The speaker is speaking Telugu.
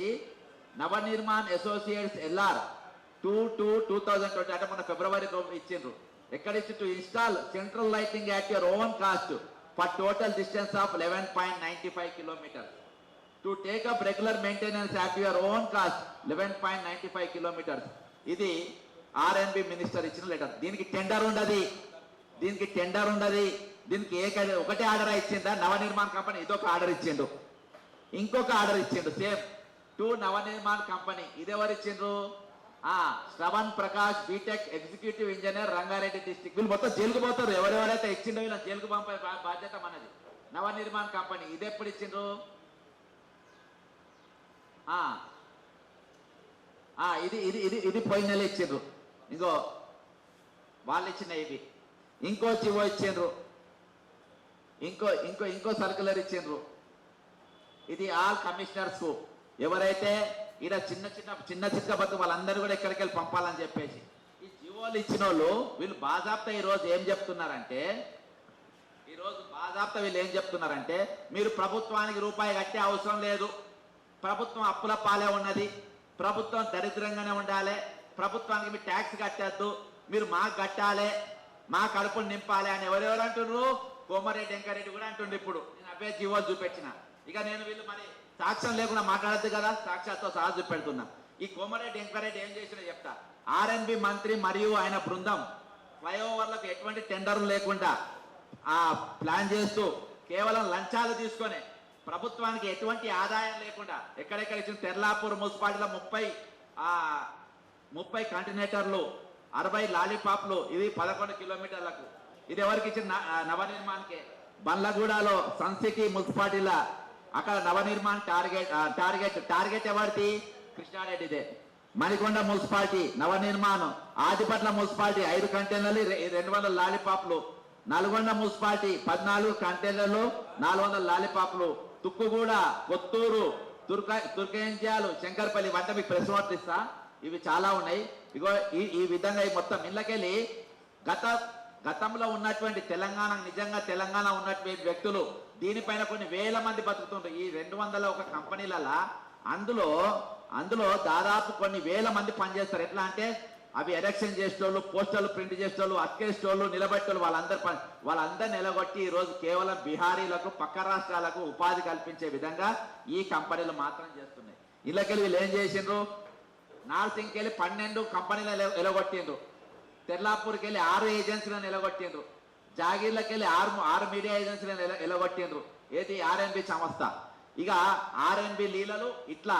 చేసి నవనిర్మాణ్ అసోసియేట్స్ LR 2/2020 అంటే మన ఫిబ్రవరి ఇచ్చిండ్రు. ఎక్కడ ఇచ్చి to install central lighting at your own cost for total distance of 11.95 kilometres. To take up regular maintenance at your own cost 11.95 kilometres. ఇది RNB మినిస్టర్ ఇచ్చిన లెటర్. దీనికి టెండర్ ఉండదు, దీనికి ఒకటే ఆర్డర్ ఇచ్చిందా నవనిర్మాణ్ కంపెనీ? ఇదొక ఆర్డర్ ఇచ్చిండు, ఇంకొక ఆర్డర్ ఇచ్చిండు సేమ్ టు నవనిర్మాణ్ కంపెనీ. ఇదెవరు ఇచ్చిండ్రు? Shravan Prakash BTech executive engineer Rangareddy district. వీళ్ళు మొత్తం జైలుకు పోతారు. ఎవరెవరైతే ఇచ్చిండో వీళ్ళ జైలుకు పంపే బాధ్యత మనది. నవనిర్మాణ్ కంపెనీ ఇది ఎప్పుడు ఇచ్చిండ్రు? ఇది ఇది ఇది ఇది పోయిన నెల ఇచ్చిండ్రు. ఇంకో వాళ్ళు ఇచ్చిన ఇవి ఇంకో జీవో ఇచ్చిండ్రు, ఇంకో ఇంకో ఇంకో సర్క్యులర్ ఇచ్చిండ్రు. ఇది ఆల్ కమిషనర్స్ ఎవరైతే ఈడ చిన్న చిన్న బతు వాళ్ళందరూ కూడా ఎక్కడికి వెళ్ళి పంపాలని చెప్పేసి ఈ జీవోలు ఇచ్చిన వాళ్ళు వీళ్ళు బాజాప్తా ఈరోజు ఏం చెప్తున్నారంటే, మీరు ప్రభుత్వానికి రూపాయి కట్టే అవసరం లేదు, ప్రభుత్వం అప్పుల పాలే ఉన్నది, ప్రభుత్వం దరిద్రంగానే ఉండాలి, ప్రభుత్వానికి మీరు ట్యాక్స్ కట్టద్దు, మీరు మాకు కట్టాలి, మా కడుపులు నింపాలి అని ఎవరెవరు అంటున్నారు? కోమరెడ్డి వెంకరెడ్డి కూడా అంటుండ్రు. ఇప్పుడు నేను అవే జీవోలు చూపెట్టిన. ఇక నేను వీళ్ళు మరి సాక్ష్యం లేకుండా మాట్లాడద్దు కదా, సాక్ష్యాలతో సహా చూపెడుతున్నా. ఈ కోమరెడ్డి వెంకరెడ్డి ఏం చేసినా చెప్తా. RNB మంత్రి మరియు ఆయన బృందం ఫ్లైఓవర్లకు ఎటువంటి టెండర్లు లేకుండా ప్లాన్ చేస్తూ కేవలం లంచాలు తీసుకొని ప్రభుత్వానికి ఎటువంటి ఆదాయం లేకుండా ఎక్కడెక్కడ ఇచ్చిన తెర్లాపూర్ మున్సిపాలిటీలో 30 కంటినేటర్లు, 60 లాలీపాప్లు, ఇది 11 కిలోమీటర్లకు. ఇది ఎవరికి ఇచ్చిన? నవనిర్మాణ్కే. బండ్లగూడలో సన్సిటీ మున్సిపాలిటీలో అక్కడ నవనిర్మాణ్ టార్గెట్ ఎవరిది? కృష్ణారెడ్డిదే. మణికొండ మున్సిపాలిటీ నవనిర్మాణ్. ఆదిపట్ల మున్సిపాలిటీ 5 కంటైనర్లు, 200 లాలీపాప్లు. నల్గొండ మున్సిపాలిటీ 14 కంటైనర్లు, 400 లాలీపాప్లు. తుక్కుగూడ, కొత్తూరు, తుర్కేంజాలు, శంకర్పల్లి వంట మీకు ప్రెస్ నోట్ ఇస్తా. ఇవి చాలా ఉన్నాయి. ఇగో ఈ విధంగా మొత్తం ఇళ్ళకెళ్ళి గతంలో ఉన్నటువంటి నిజంగా తెలంగాణ ఉన్నటువంటి వ్యక్తులు దీనిపైన కొన్ని వేల మంది బతుకుతుంటారు. ఈ 201 కంపెనీలలో అందులో దాదాపు కొన్ని వేల మంది పనిచేస్తారు. ఎట్లా అంటే అవి ఎలక్షన్ చేసేటోళ్ళు, పోస్టర్లు ప్రింట్ చేసేటోళ్ళు, అతికేసేటోళ్ళు, నిలబెట్టేళ్ళు, వాళ్ళందరూ నిలబొట్టి ఈరోజు కేవలం బీహారీలకు, పక్క రాష్ట్రాలకు ఉపాధి కల్పించే విధంగా ఈ కంపెనీలు మాత్రం చేస్తున్నాయి. ఇళ్ళకెళ్ళి వీళ్ళు ఏం చేసిండ్రు? నార్సింగ్కి వెళ్ళి 12 కంపెనీలు ఎలగొట్టిండ్రు. తెర్లాపూర్కి వెళ్ళి 6 ఏజెన్సీలను ఎలగొట్టిండ్రు. జాగీర్లకి వెళ్ళి 6 మీడియా ఏజెన్సీలను ఎలగొట్టిండ్రు. ఏది? RNB సంస్థ. ఇక RNB లీలలు ఇట్లా